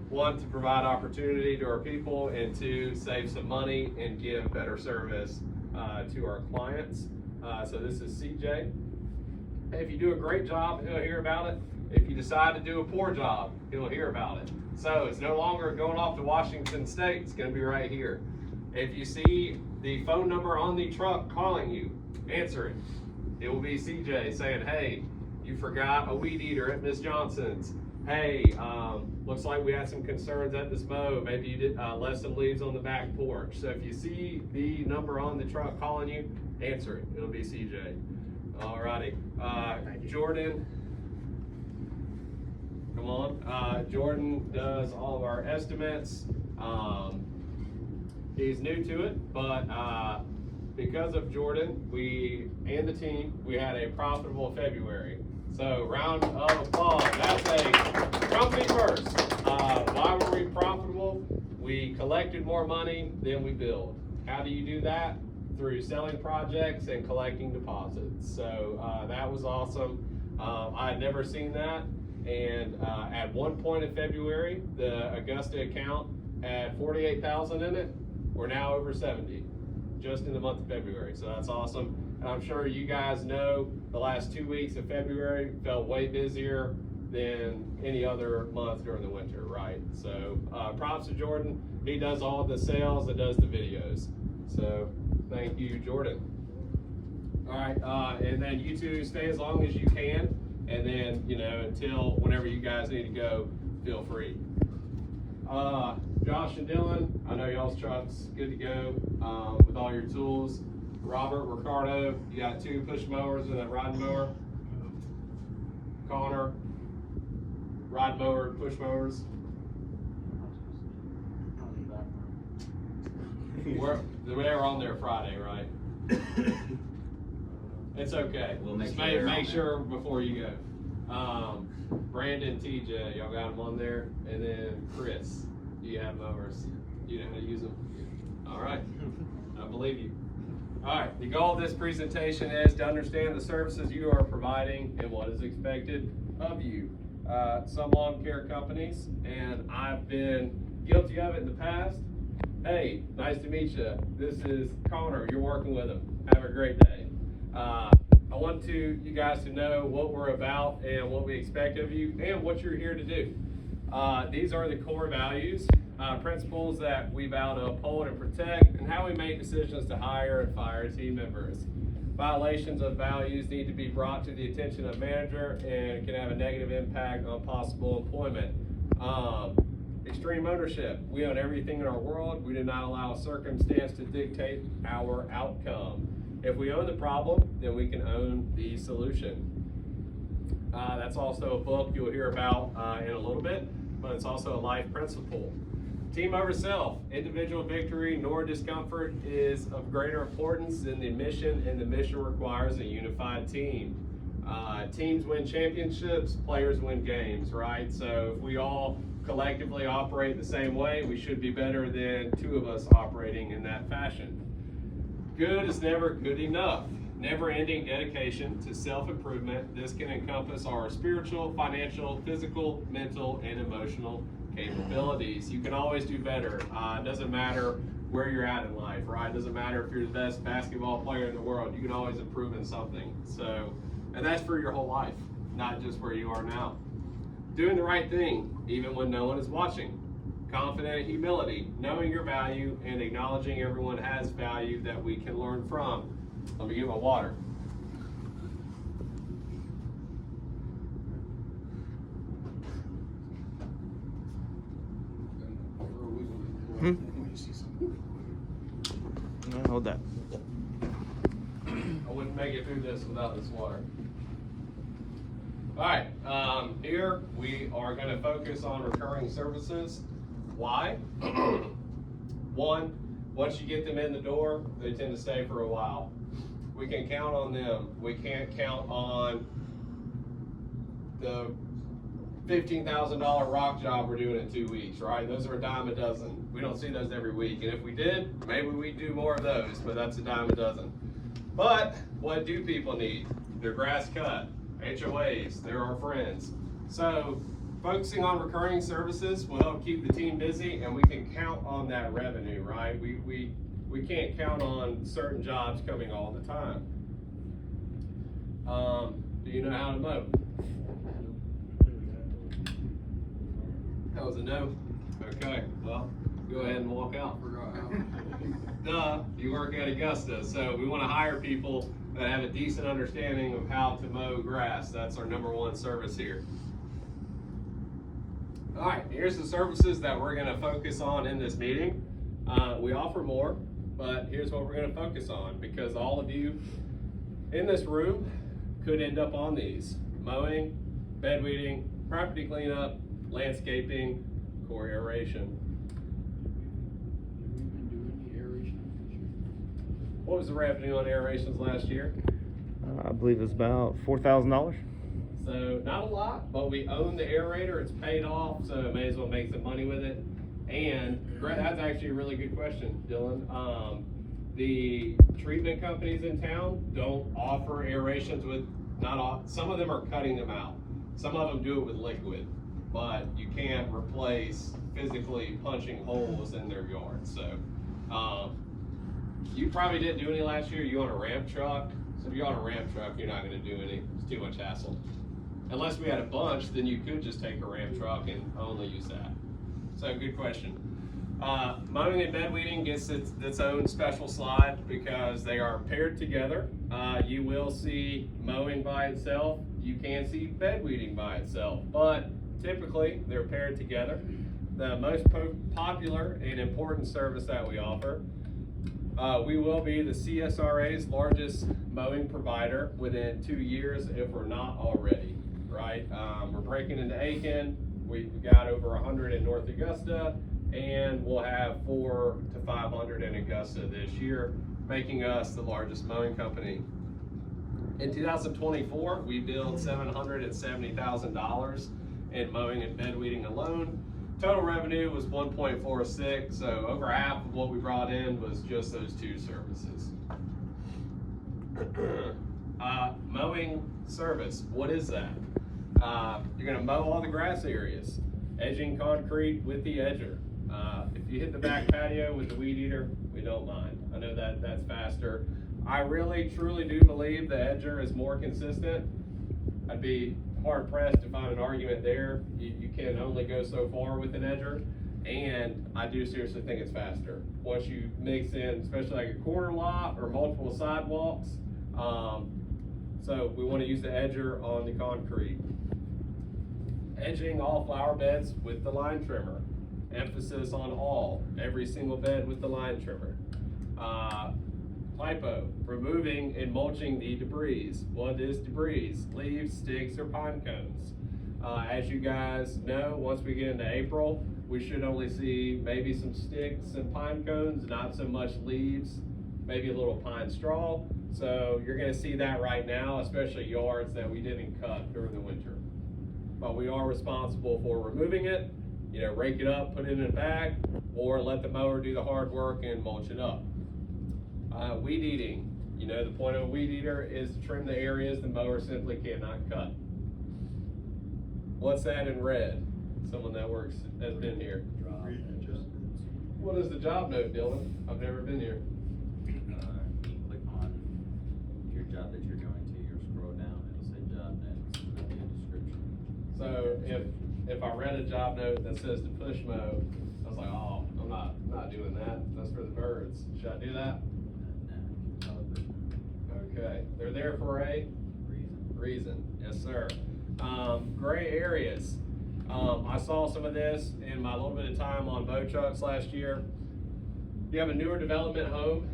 one, to provide opportunity to our people, and two, save some money and give better service to our clients. So this is CJ. If you do a great job, he'll hear about it. If you decide to do a poor job, he'll hear about it. So it's no longer going off to Washington State, it's gonna be right here. If you see the phone number on the truck calling you, answer it. It will be CJ saying, hey, you forgot a weed eater at Miss Johnson's. Hey, looks like we had some concerns at this MOW. Maybe you did left some leaves on the back porch. So if you see the number on the truck calling you, answer it. It'll be CJ. Alrighty, Jordan, come on. Jordan does all of our estimates. He's new to it, but because of Jordan, and the team, we had a profitable February. So round of applause. That's a company first. Why were we profitable? We collected more money than we billed. How do you do that? Through selling projects and collecting deposits. So that was awesome. I had never seen that. And at one point in February, the Augusta account had 48,000 in it. We're now over 70, just in the month of February. So that's awesome. And I'm sure you guys know the last 2 weeks of February felt way busier than any other month during the winter, right? So props to Jordan. He does all the sales and does the videos. So thank you, Jordan. All right, and then you two stay as long as you can, and then, you know, until whenever you guys need to go, feel free. Josh and Dylan, I know y'all's truck's good to go with all your tools. Robert, Ricardo, you got 2 push mowers and a ride mower. Connor, ride mower, push mowers. We're on there Friday, right? It's okay. We'll Just make sure before you go. Brandon, TJ, y'all got them on there, and then Chris, you have mowers. You know how to use them. All right, I believe you. All right, the goal of this presentation is to understand the services you are providing and what is expected of you. Some lawn care companies, and I've been guilty of it in the past. Hey, nice to meet you. This is Connor. You're working with him. Have a great day. I want you guys to know what we're about and what we expect of you and what you're here to do. These are the core values, principles that we vow to uphold and protect, and how we make decisions to hire and fire team members. Violations of values need to be brought to the attention of manager and can have a negative impact on possible employment. Extreme ownership. We own everything in our world. We do not allow a circumstance to dictate our outcome. If we own the problem, then we can own the solution. That's also a book you'll hear about in a little bit, but it's also a life principle. Team over self. Individual victory nor discomfort is of greater importance than the mission, and the mission requires a unified team. Teams win championships, players win games, right? So if we all collectively operate the same way, we should be better than 2 of us operating in that fashion. Good is never good enough. Never-ending dedication to self-improvement. This can encompass our spiritual, financial, physical, mental, and emotional capabilities. You can always do better. It doesn't matter where you're at in life, right? It doesn't matter if you're the best basketball player in the world. You can always improve in something. So, and that's for your whole life, not just where you are now. Doing the right thing, even when no one is watching. Confident humility, knowing your value and acknowledging everyone has value that we can learn from. Let me get my water. No, hold that. I wouldn't make it through this without this water. All right, here we are going to focus on recurring services. Why? One, once you get them in the door, they tend to stay for a while. We can count on them. We can't count on the $15,000 rock job we're doing in 2 weeks, right? Those are a dime a dozen. We don't see those every week. And if we did, maybe we'd do more of those, but that's a dime a dozen. But what do people need? Their grass cut, HOAs, they're our friends. So Focusing on recurring services will help keep the team busy, and we can count on that revenue, right? We can't count on certain jobs coming all the time. Do you know how to mow? That was a no? Okay, well, go ahead and walk out. Duh, you work at Augusta, so we want to hire people that have a decent understanding of how to mow grass. That's our #1 service here. All right, here's the services that we're going to focus on in this meeting. We offer more, but here's what we're going to focus on, because all of you in this room could end up on these: mowing, bed weeding, property cleanup, landscaping, core aeration. What was the revenue on aerations last year? I believe it's about $4,000. So not a lot, but we own the aerator. It's paid off, so it may as well make some money with it. And that's actually a really good question, Dylan. The treatment companies in town don't offer aerations with, some of them are cutting them out. Some of them do it with liquid, but you can't replace physically punching holes in their yard. So you probably didn't do any last year. You on a ramp truck? So if you're on a ramp truck, you're not going to do any. It's too much hassle. Unless we had a bunch, then you could just take a ramp truck and only use that. So good question. Mowing and bed weeding gets its own special slide because they are paired together. You will see mowing by itself. You can see bed weeding by itself, but typically they're paired together. The most popular and important service that we offer, we will be the CSRA's largest mowing provider within 2 years if we're not already, right? We're breaking into Aiken. We've got over 100 in North Augusta, and we'll have 400 to 500 in Augusta this year, making us the largest mowing company. In 2024, we billed $770,000 in mowing and bed weeding alone. Total revenue was 1.46, so over half of what we brought in was just those two services. Mowing service, what is that? You're gonna mow all the grass areas, edging concrete with the edger. If you hit the back patio with the weed eater, we don't mind. I know that's faster. I really, truly do believe the edger is more consistent. I'd be hard pressed to find an argument there. You can only go so far with an edger, and I do seriously think it's faster. Once you mix in, especially like a corner lot or multiple sidewalks, so we want to use the edger on the concrete. Edging all flower beds with the line trimmer. Emphasis on every single bed with the line trimmer. Typo, removing and mulching the debris. What is debris? Leaves, sticks, or pine cones. As you guys know, once we get into April, we should only see maybe some sticks and pine cones, not so much leaves, maybe a little pine straw. So you're gonna see that right now, especially yards that we didn't cut during the winter. But we are responsible for removing it, rake it up, put it in a bag, or let the mower do the hard work and mulch it up. Weed eating. The point of a weed eater is to trim the areas the mower simply cannot cut. What's that in red? Someone that has been here. What is the job note, Dylan? I've never been here. You click on your job that you're going to, you'll scroll down, it'll say job notes, and there'll be a description. So if I read a job note that says to push mow, I was like, oh, I'm not doing that. That's for the birds. Should I do that? Okay, they're there for a reason. Yes, sir. Gray areas. I saw some of this in my little bit of time on bow trucks last year. You have a newer development home.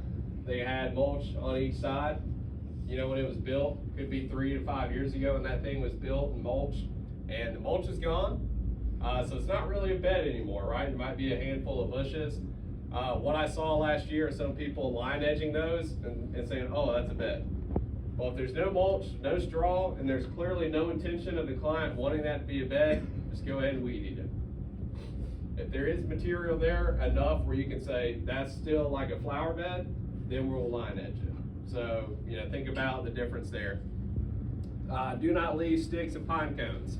They had mulch on each side. When it was built, could be 3 to 5 years ago, and that thing was built and mulched, and the mulch is gone. So it's not really a bed anymore, right? It might be a handful of bushes. What I saw last year is some people line edging those and saying, oh, that's a bed. Well, if there's no mulch, no straw, and there's clearly no intention of the client wanting that to be a bed, just go ahead and weed eat it. If there is material there enough where you can say that's still like a flower bed, then we'll line edge it. So, think about the difference there. Do not leave sticks and pine cones.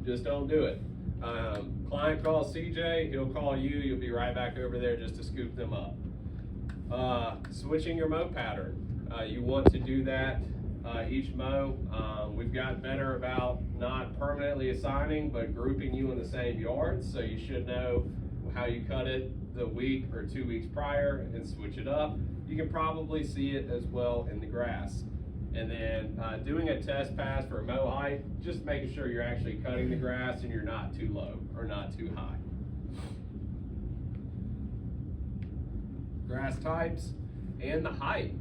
Just don't do it. Client calls CJ, he'll call you, you'll be right back over there just to scoop them up. Switching your mow pattern. You want to do that each mow. We've gotten better about not permanently assigning, but grouping you in the same yards, so you should know how you cut it the week or 2 weeks prior and switch it up. You can probably see it as well in the grass. And then doing a test pass for mow height, just making sure you're actually cutting the grass and you're not too low or not too high. Grass types and the height.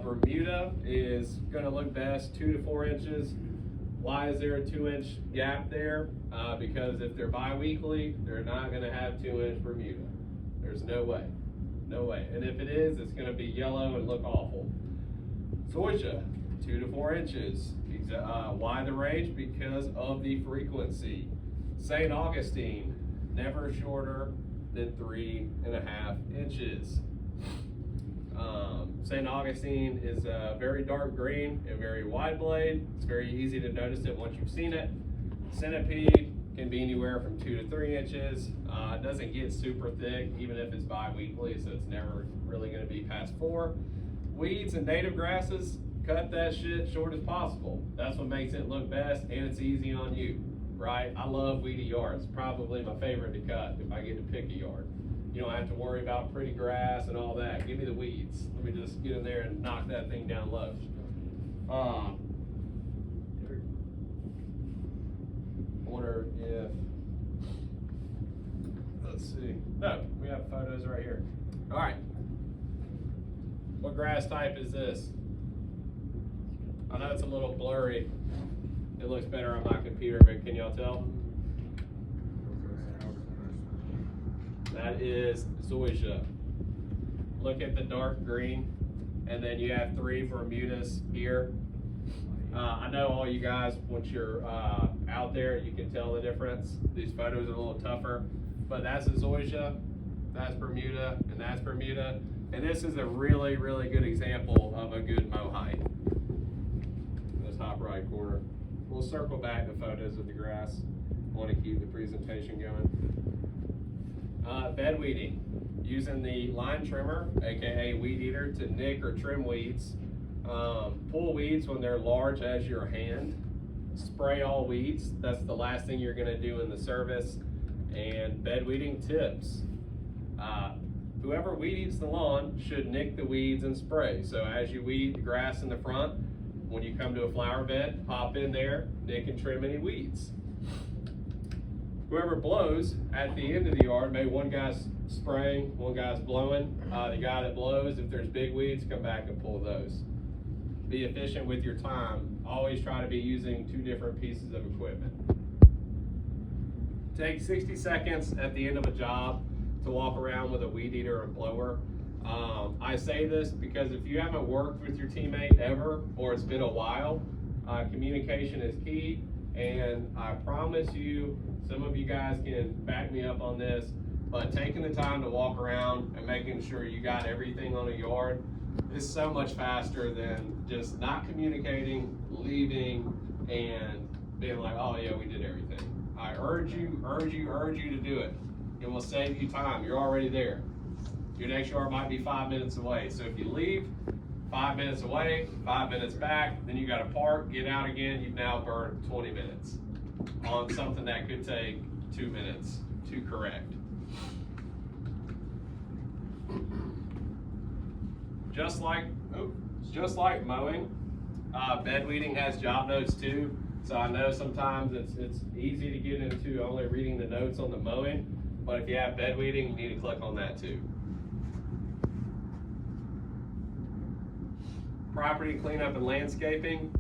Bermuda is gonna look best 2 to 4 inches. Why is there a 2-inch gap there? Because if they're bi-weekly, they're not gonna have 2-inch Bermuda. There's no way, no way. And if it is, it's gonna be yellow and look awful. Zoysia, 2 to 4 inches. Why the range? Because of the frequency. St. Augustine, never shorter than 3.5 inches. St. Augustine is a very dark green and very wide blade. It's very easy to notice it once you've seen it. Centipede can be anywhere from 2 to 3 inches. It doesn't get super thick, even if it's bi-weekly, so it's never really gonna be past 4. Weeds and native grasses, cut that shit short as possible. That's what makes it look best, and it's easy on you, right? I love weedy yards. Probably my favorite to cut if I get to pick a yard. You don't have to worry about pretty grass and all that. Give me the weeds. Let me just get in there and knock that thing down low. I wonder if, let's see. No, we have photos right here. All right. What grass type is this? I know it's a little blurry. It looks better on my computer, but can y'all tell? That is zoysia. Look at the dark green, and then you have 3 Bermudas here. I know all you guys, once you're out there, you can tell the difference. These photos are a little tougher, but that's a zoysia, that's Bermuda, and that's Bermuda. And this is a really, really good example of a good mow height. This top right corner. We'll circle back the photos of the grass. I want to keep the presentation going. Bed weeding. Using the line trimmer, aka weed eater, to nick or trim weeds. Pull weeds when they're large as your hand. Spray all weeds. That's the last thing you're gonna do in the service. And bed weeding tips. Whoever weed eats the lawn should nick the weeds and spray. So as you weed the grass in the front, when you come to a flower bed, hop in there, nick and trim any weeds. Whoever blows at the end of the yard, maybe one guy's spraying, one guy's blowing. The guy that blows, if there's big weeds, come back and pull those. Be efficient with your time. Always try to be using 2 different pieces of equipment. Take 60 seconds at the end of a job to walk around with a weed eater or blower. I say this because if you haven't worked with your teammate ever, or it's been a while, communication is key. And I promise you, some of you guys can back me up on this, but taking the time to walk around and making sure you got everything on a yard is so much faster than just not communicating, leaving, and being like, oh yeah, we did everything. I urge you to do it. It will save you time. You're already there. Your next yard might be 5 minutes away. So if you leave, 5 minutes away, 5 minutes back, then you got to park, get out again. You've now burned 20 minutes on something that could take 2 minutes to correct. Just like mowing, bed weeding has job notes too. So I know sometimes it's easy to get into only reading the notes on the mowing, but if you have bed weeding, you need to click on that too. Property cleanup and landscaping.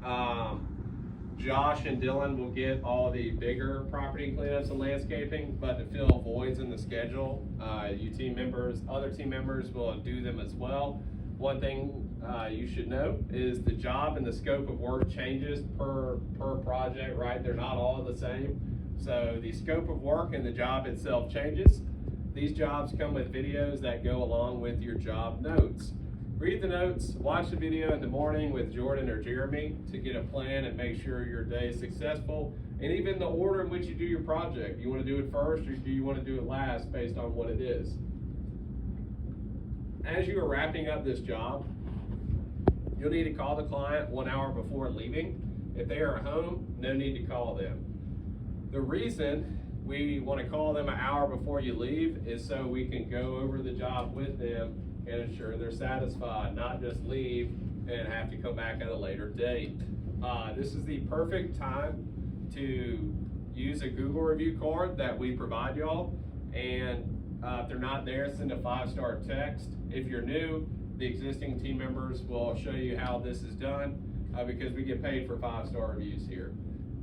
Josh and Dylan will get all the bigger property cleanups and landscaping, but to fill voids in the schedule, you team members, other team members will do them as well. One thing you should know is the job and the scope of work changes per project, right? They're not all the same. So the scope of work and the job itself changes. These jobs come with videos that go along with your job notes. Read the notes, watch the video in the morning with Jordan or Jeremy to get a plan and make sure your day is successful. And even the order in which you do your project. You want to do it first or do you want to do it last based on what it is? As you are wrapping up this job, you'll need to call the client 1 hour before leaving. If they are at home, no need to call them. The reason we want to call them an hour before you leave is so we can go over the job with them and ensure they're satisfied, not just leave and have to come back at a later date. This is the perfect time to use a Google review card that we provide y'all, and if they're not there, send a 5-star text. If you're new, the existing team members will show you how this is done because we get paid for 5-star reviews here.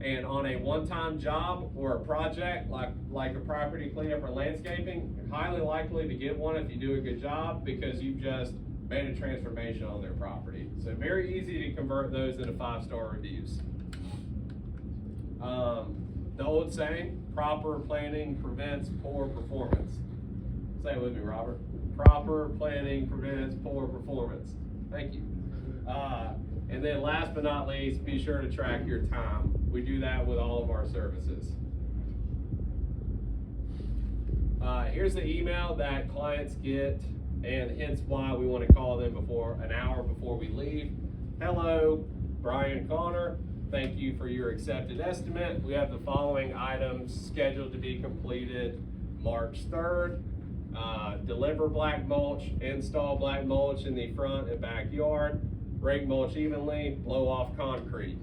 And on a one-time job or a project like a property cleanup or landscaping, you're highly likely to get one if you do a good job because you've just made a transformation on their property. So very easy to convert those into 5-star reviews. The old saying, proper planning prevents poor performance. Say it with me, Robert. Proper planning prevents poor performance. Thank you. And then last but not least, be sure to track your time. We do that with all of our services. Here's the email that clients get, and hence why we want to call them an hour before we leave. Hello, Brian Connor. Thank you for your accepted estimate. We have the following items scheduled to be completed March 3rd. Deliver black mulch, install black mulch in the front and backyard, rake mulch evenly, blow off concrete.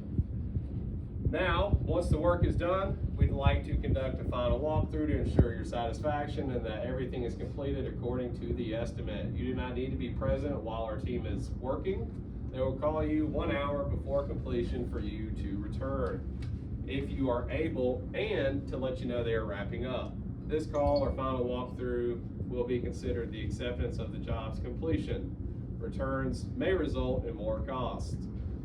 Now, once the work is done, we'd like to conduct a final walkthrough to ensure your satisfaction and that everything is completed according to the estimate. You do not need to be present while our team is working. They will call you 1 hour before completion for you to return, if you are able, and to let you know they are wrapping up. This call or final walkthrough will be considered the acceptance of the job's completion. Returns may result in more costs.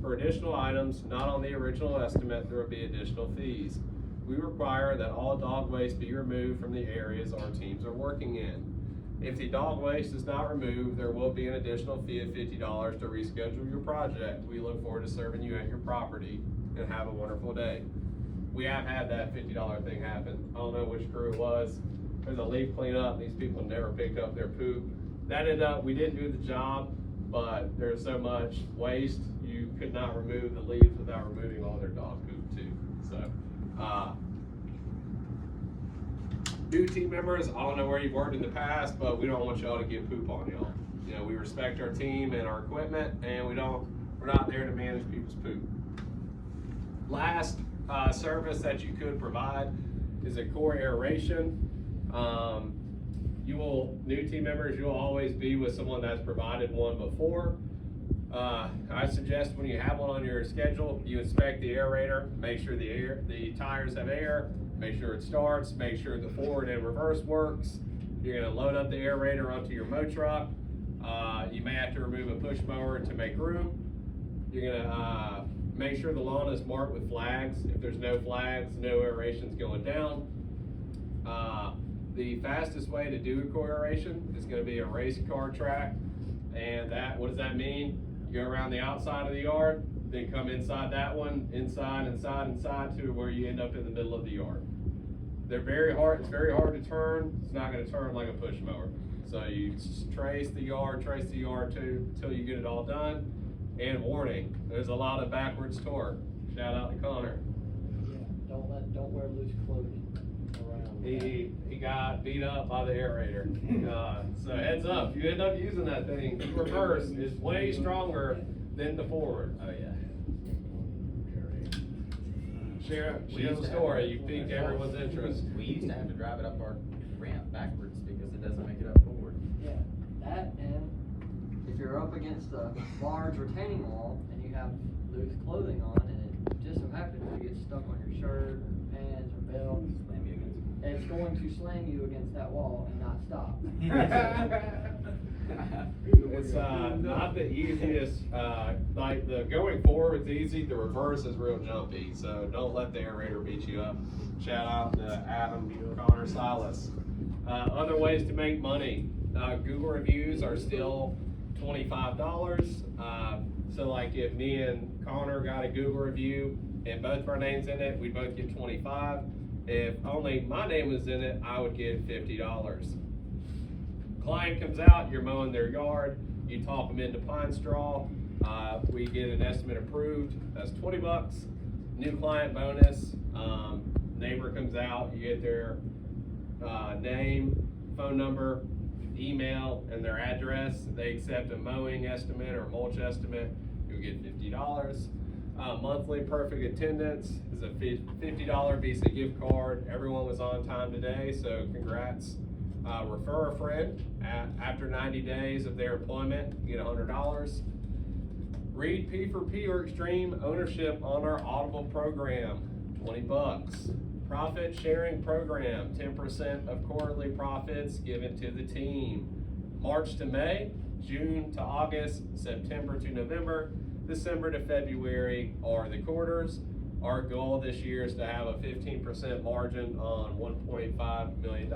For additional items not on the original estimate, there will be additional fees. We require that all dog waste be removed from the areas our teams are working in. If the dog waste is not removed, there will be an additional fee of $50 to reschedule your project. We look forward to serving you at your property, and have a wonderful day. We have had that $50 thing happen. I don't know which crew it was. There's a leaf cleanup, and these people never picked up their poop. That ended up, we didn't do the job, but there's so much waste, you could not remove the leaves without removing all their dog poop too. So, new team members, I don't know where you've worked in the past, but we don't want y'all to get poop on y'all. You know, we respect our team and our equipment, and we're not there to manage people's poop. Last service that you could provide is a core aeration. New team members, you'll always be with someone that's provided one before. I suggest when you have one on your schedule, you inspect the aerator, make sure the tires have air, make sure it starts, make sure the forward and reverse works. You're gonna load up the aerator onto your mow truck. You may have to remove a push mower to make room. You're gonna make sure the lawn is marked with flags. If there's no flags, no aeration's going down. The fastest way to do a core aeration is gonna be a race car track. And what does that mean? You go around the outside of the yard, then come inside that one, inside to where you end up in the middle of the yard. They're very hard, it's very hard to turn. It's not gonna turn like a push mower. So you trace the yard too, until you get it all done. And warning, there's a lot of backwards torque. Shout out to Connor. Yeah, don't wear loose clothing around. He got beat up by the aerator. So heads up, if you end up using that thing, the reverse is way stronger than the forward. Oh, yeah. Share the story, you piqued everyone's interest. We used to have to drive it up our ramp backwards because it doesn't make it up forward. Yeah, that, and if you're up against a large retaining wall and you have loose clothing on and it just so happens to get stuck on your shirt or pants or belt, Slam you against it. it's going to slam you against that wall and not stop. It's not the easiest, like the going forward is easy, the reverse is real jumpy, so don't let the aerator beat you up. Shout out to Adam, Connor, Silas. Other ways to make money. Google reviews are still $25. So like if me and Connor got a Google review and both of our names in it, we'd both get 25. If only my name was in it, I would get $50. Client comes out, you're mowing their yard, you talk them into pine straw, we get an estimate approved, that's $20. New client bonus, neighbor comes out, you get their name, phone number, email, and their address. They accept a mowing estimate or mulch estimate, you'll get $50. Monthly perfect attendance is a $50 Visa gift card. Everyone was on time today, so congrats. Refer a friend. After 90 days of their employment, you get $100. Read P4P or Extreme ownership on our Audible program, $20. Profit sharing program, 10% of quarterly profits given to the team. March to May, June to August, September to November, December to February are the quarters. Our goal this year is to have a 15% margin on $1.5 million,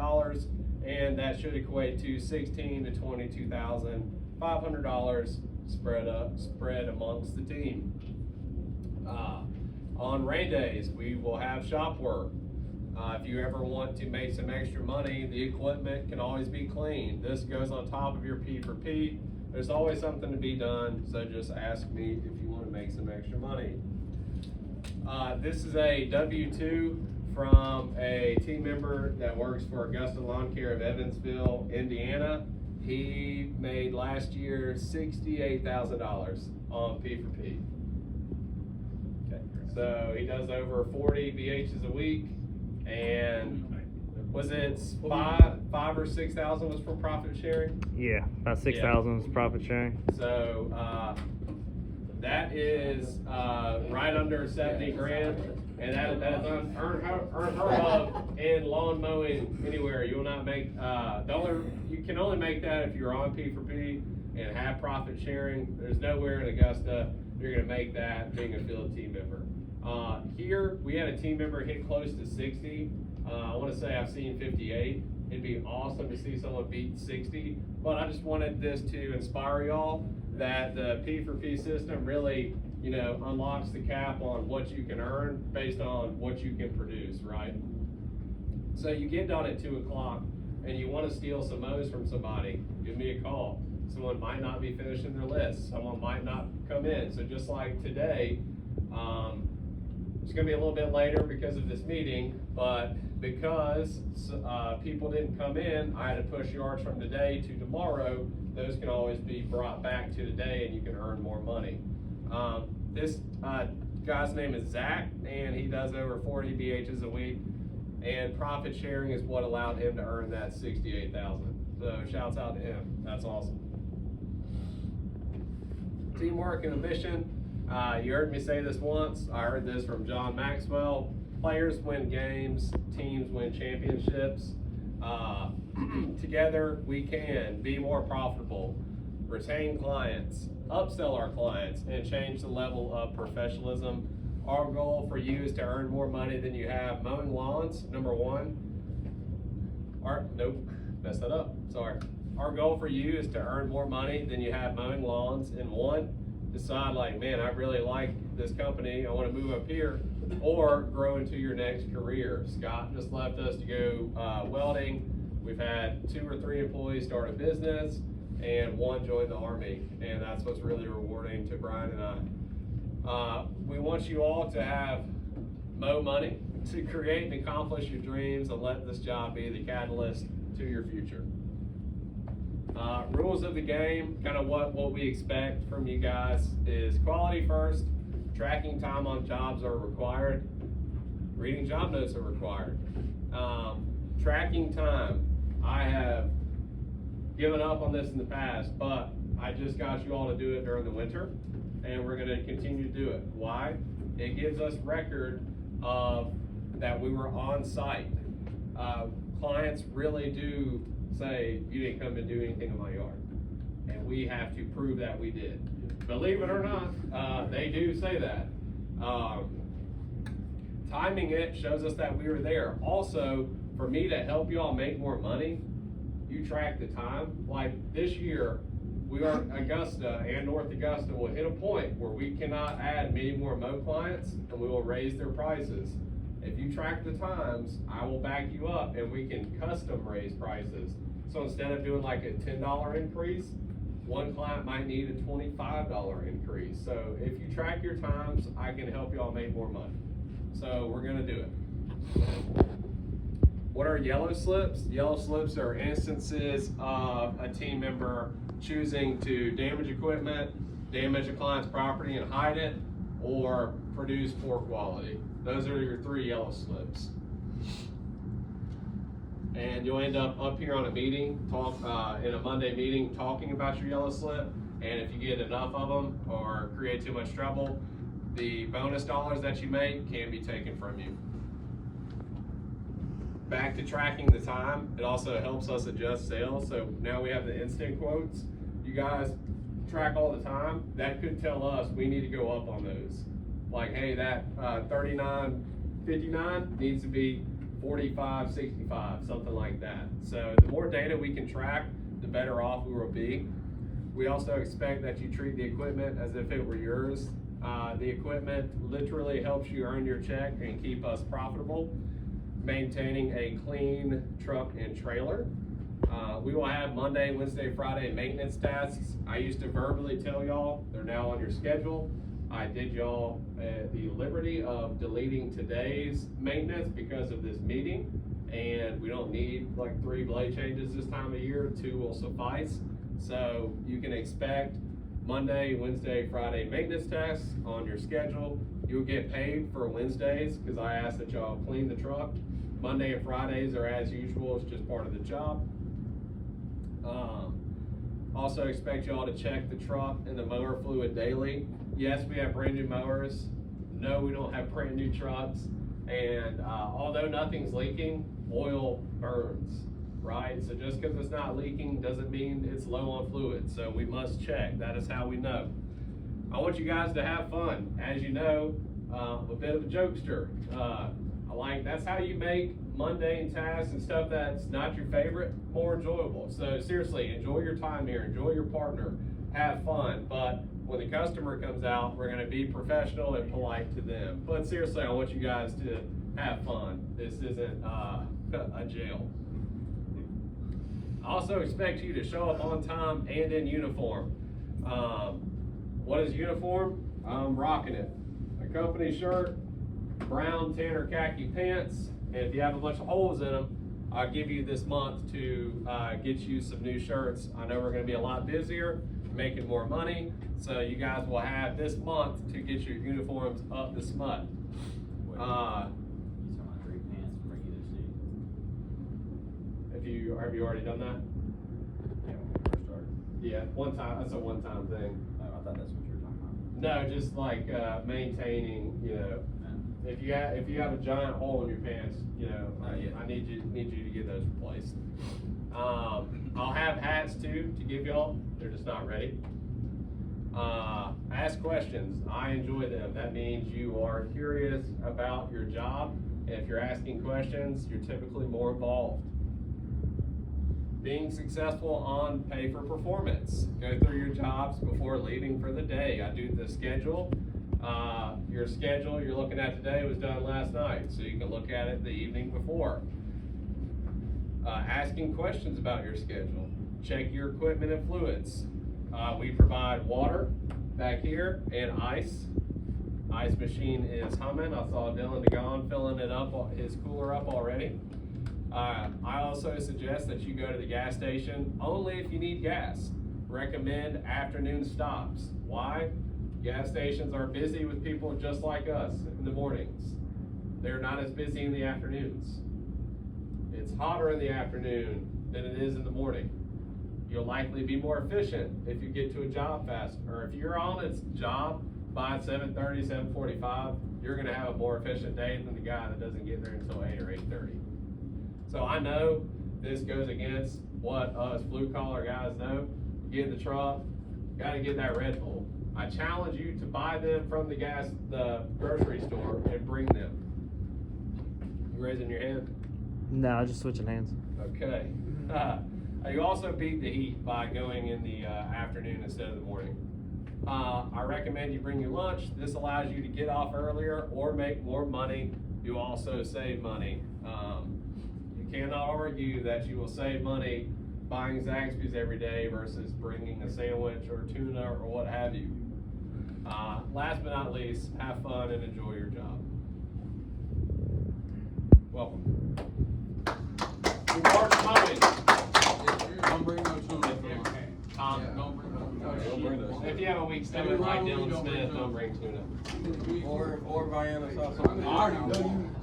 and that should equate to $16,000 to $22,500 spread amongst the team. On rain days, we will have shop work. If you ever want to make some extra money, the equipment can always be cleaned. This goes on top of your P4P. There's always something to be done, so just ask me if you want to make some extra money. This is a W-2 from a team member that works for Augusta Lawn Care of Evansville, Indiana. He made last year $68,000 on P4P. Okay. So he does over 40 BHs a week, and was it five or 6,000 was for profit sharing? Yeah, about 6,000 is profit sharing. So that is right under 70 grand, and that is unheard of in lawn mowing anywhere. You will not make you can only make that if you're on P4P and have profit sharing. There's nowhere in Augusta you're going to make that being a field team member. Here we had a team member hit close to 60. I want to say I've seen 58. It'd be awesome to see someone beat 60, but I just wanted this to inspire y'all that the P4P system really, unlocks the cap on what you can earn based on what you can produce, right? So you get done at 2 o'clock and you want to steal some mows from somebody, give me a call. Someone might not be finishing their list. Someone might not come in. So just like today, it's going to be a little bit later because of this meeting, but because people didn't come in, I had to push yards from today to tomorrow. Those can always be brought back to today and you can earn more money. This guy's name is Zach, and he does over 40 BHs a week, and profit sharing is what allowed him to earn that $68,000. So shouts out to him. That's awesome. Teamwork and a mission. You heard me say this once. I heard this from John Maxwell. Players win games, teams win championships. Together we can be more profitable, retain clients, upsell our clients, and change the level of professionalism. Our goal for you is to earn more money than you have mowing lawns, number one. Messed that up, sorry. Our goal for you is to earn more money than you have mowing lawns, and one, decide like, man, I really like this company, I want to move up here, or grow into your next career. Scott just left us to go welding. We've had 2 or 3 employees start a business, and 1 join the Army, and that's what's really rewarding to Brian and I. We want you all to have MOW money to create and accomplish your dreams, and let this job be the catalyst to your future. Rules of the game, kind of what we expect from you guys is quality first, tracking time on jobs are required, reading job notes are required. Tracking time, I have given up on this in the past, but I just got you all to do it during the winter, and we're going to continue to do it. Why? It gives us record of that we were on site. Clients really do say, you didn't come and do anything in my yard, and we have to prove that we did. Believe it or not, they do say that. Timing it shows us that we were there. Also, for me to help you all make more money, you track the time. Like this year, we are, Augusta and North Augusta will hit a point where we cannot add many more MOW clients, and we will raise their prices. If you track the times, I will back you up, and we can custom raise prices. So instead of doing like a $10 increase, one client might need a $25 increase. So if you track your times, I can help y'all make more money. So we're gonna do it. What are yellow slips? Yellow slips are instances of a team member choosing to damage equipment, damage a client's property and hide it, or produce poor quality. Those are your 3 yellow slips. And you'll end up here on a meeting, in a Monday meeting, talking about your yellow slip. And if you get enough of them or create too much trouble, the bonus dollars that you make can be taken from you. Back to tracking the time, it also helps us adjust sales. So now we have the instant quotes. You guys track all the time. That could tell us we need to go up on those. Like, hey, that 39.59 needs to be 45.65, something like that. So the more data we can track, the better off we will be. We also expect that you treat the equipment as if it were yours. The equipment literally helps you earn your check and keep us profitable. Maintaining a clean truck and trailer. We will have Monday, Wednesday, Friday maintenance tasks. I used to verbally tell y'all, they're now on your schedule. I did y'all the liberty of deleting today's maintenance because of this meeting, and we don't need like 3 blade changes this time of year, 2 will suffice. So you can expect Monday, Wednesday, Friday maintenance tasks on your schedule. You'll get paid for Wednesdays because I asked that y'all clean the truck. Monday and Fridays are as usual, it's just part of the job. Also expect y'all to check the truck and the mower fluid daily. Yes, we have brand new mowers. No, we don't have brand new trucks. And although nothing's leaking, oil burns, right? So just because it's not leaking doesn't mean it's low on fluid. So we must check. That is how we know. I want you guys to have fun. As you know, I'm a bit of a jokester. That's how you make mundane tasks and stuff that's not your favorite more enjoyable. So seriously, enjoy your time here, enjoy your partner, have fun. But when the customer comes out, we're gonna be professional and polite to them. But seriously, I want you guys to have fun. This isn't a jail. I also expect you to show up on time and in uniform. What is uniform? I'm rocking it. A company shirt, brown, tan, or khaki pants, and if you have a bunch of holes in them, I'll give you this month to get you some new shirts. I know we're gonna be a lot busier, making more money, so you guys will have this month to get your uniforms up to smut. You talking about 3 pants for either seat? Have you already done that? Yeah, when we first started. Yeah, one time, that's a one-time thing. Oh, I thought that's what you were talking about. No, just like maintaining, if you have a giant hole in your pants, Yeah. I need you to get those replaced. I'll have hats too to give y'all. They're just not ready. Ask questions. I enjoy them. That means you are curious about your job. And if you're asking questions, you're typically more involved. Being successful on pay for performance. Go through your jobs before leaving for the day. I do the schedule. Your schedule you're looking at today was done last night, so you can look at it the evening before. Asking questions about your schedule. Check your equipment and fluids. We provide water back here and ice. Ice machine is humming. I saw Dylan DeGon filling it up, his cooler up already. I also suggest that you go to the gas station only if you need gas. Recommend afternoon stops. Why? Gas stations are busy with people just like us in the mornings. They're not as busy in the afternoons. It's hotter in the afternoon than it is in the morning. You'll likely be more efficient if you get to a job fast, or if you're on its job by 7:30, 7:45, you're gonna have a more efficient day than the guy that doesn't get there until 8 or 8:30. So I know this goes against what us blue collar guys know. Get in the truck, gotta get that Red Bull. I challenge you to buy them from the grocery store and bring them. You raising your hand? No, just switching hands. Okay. You also beat the heat by going in the afternoon instead of the morning. I recommend you bring your lunch. This allows you to get off earlier or make more money. You also save money. You cannot argue that you will save money buying Zaxby's every day versus bringing a sandwich or tuna or what have you. Last but not least, have fun and enjoy your job. Welcome. Remarks, comments? Don't bring no tuna. Tom, Yeah. Don't bring no if you have a weak stomach like Dylan Smith, don't bring tuna. Or Vienna sauce. I already know you.